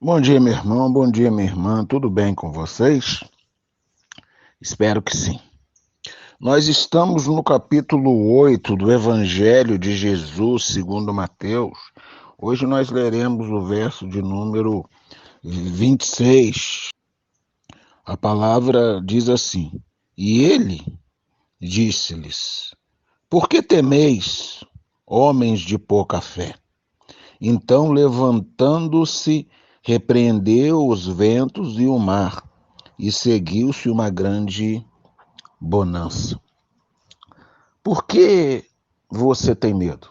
Bom dia, meu irmão. Bom dia, minha irmã. Tudo bem com vocês? Espero que sim. Nós estamos no capítulo 8 do Evangelho de Jesus, segundo Mateus. Hoje nós leremos o verso de número 26. A palavra diz assim: E ele disse-lhes: Por que temeis, homens de pouca fé? Então, levantando-se, repreendeu os ventos e o mar, e seguiu-se uma grande bonança. Por que você tem medo?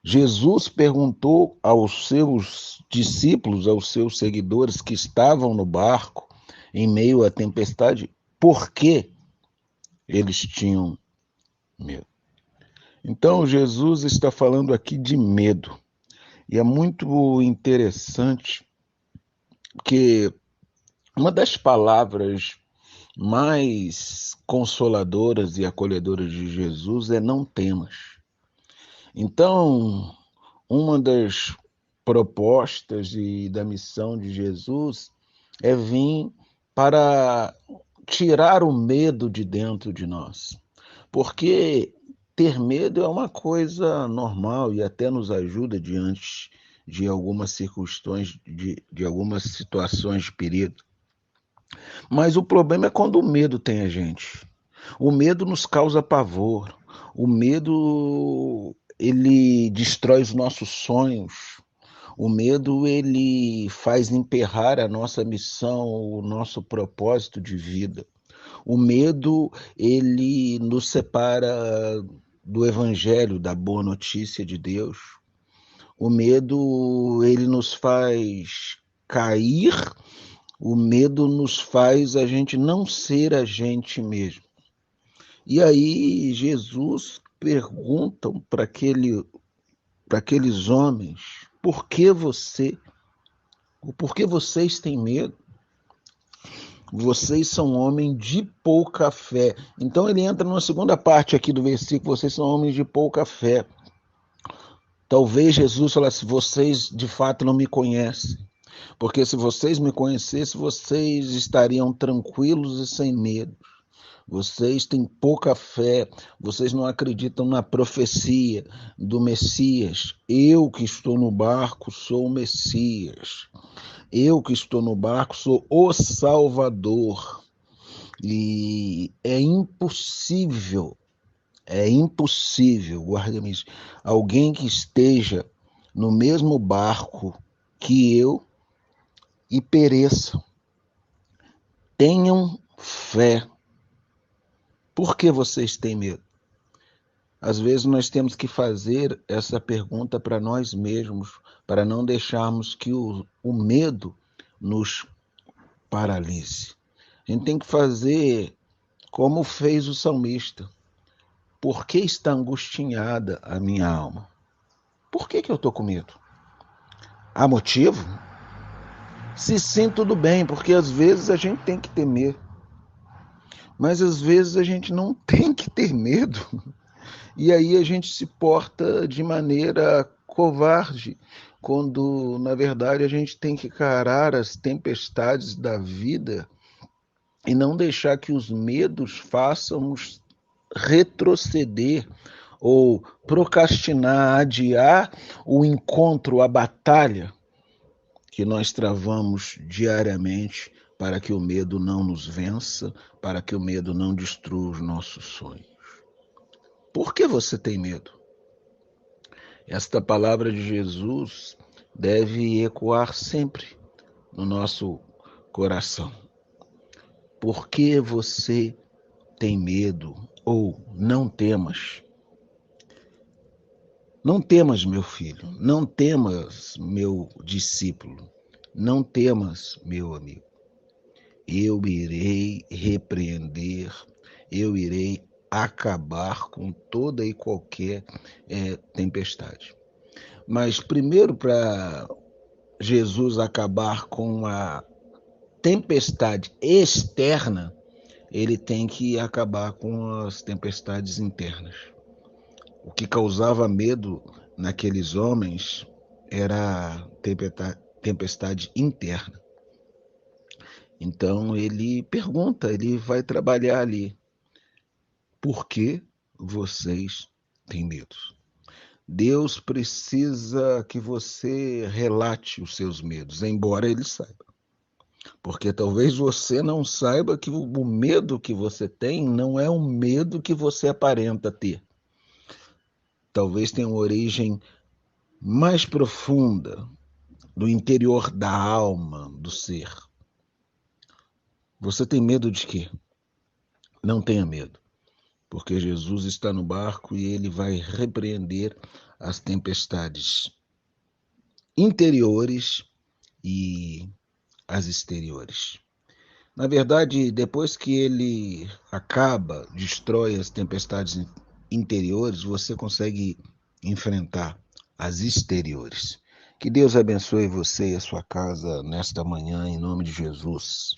Jesus perguntou aos seus discípulos, aos seus seguidores que estavam no barco em meio à tempestade, por que eles tinham medo. Então, Jesus está falando aqui de medo. E é muito interessante que uma das palavras mais consoladoras e acolhedoras de Jesus é não temas. Então, uma das propostas e da missão de Jesus é vir para tirar o medo de dentro de nós. Porque ter medo é uma coisa normal e até nos ajuda diante de algumas circunstâncias, de algumas situações de perigo. Mas o problema é quando o medo tem a gente. O medo nos causa pavor. O medo, ele destrói os nossos sonhos. O medo, ele faz emperrar a nossa missão, o nosso propósito de vida. O medo, ele nos separa do evangelho, da boa notícia de Deus. O medo, ele nos faz cair. O medo nos faz a gente não ser a gente mesmo. E aí Jesus pergunta para aqueles homens, por que vocês têm medo? Vocês são homens de pouca fé. Então ele entra numa segunda parte aqui do versículo, vocês são homens de pouca fé. Talvez Jesus falasse, vocês de fato não me conhecem. Porque se vocês me conhecessem, vocês estariam tranquilos e sem medo. Vocês têm pouca fé, vocês não acreditam na profecia do Messias. Eu que estou no barco sou o Messias. Eu que estou no barco sou o Salvador. E é impossível, guarda-me isso, alguém que esteja no mesmo barco que eu e pereçam. Tenham fé. Por que vocês têm medo? Às vezes nós temos que fazer essa pergunta para nós mesmos, para não deixarmos que o medo nos paralise. A gente tem que fazer como fez o salmista. Por que está angustiada a minha alma? Por que eu estou com medo? Há motivo? Se sim, tudo bem, porque às vezes a gente tem que ter medo. Mas às vezes a gente não tem que ter medo. E aí a gente se porta de maneira covarde, quando na verdade a gente tem que encarar as tempestades da vida e não deixar que os medos façam-nos retroceder ou procrastinar, adiar o encontro, a batalha que nós travamos diariamente para que o medo não nos vença, para que o medo não destrua os nossos sonhos. Por que você tem medo? Esta palavra de Jesus deve ecoar sempre no nosso coração. Por que você tem medo? Ou não temas. Não temas, meu filho. Não temas, meu discípulo. Não temas, meu amigo. Eu irei repreender, eu irei acabar com toda e qualquer tempestade. Mas primeiro, para Jesus acabar com a tempestade externa, ele tem que acabar com as tempestades internas. O que causava medo naqueles homens era tempestade interna. Então ele pergunta, ele vai trabalhar ali. Por que vocês têm medo? Deus precisa que você relate os seus medos, embora ele saiba. Porque talvez você não saiba que o medo que você tem não é um medo que você aparenta ter. Talvez tenha uma origem mais profunda, do interior da alma do ser. Você tem medo de quê? Não tenha medo, porque Jesus está no barco e ele vai repreender as tempestades interiores e as exteriores. Na verdade, depois que ele acaba, destrói as tempestades interiores, você consegue enfrentar as exteriores. Que Deus abençoe você e a sua casa nesta manhã, em nome de Jesus.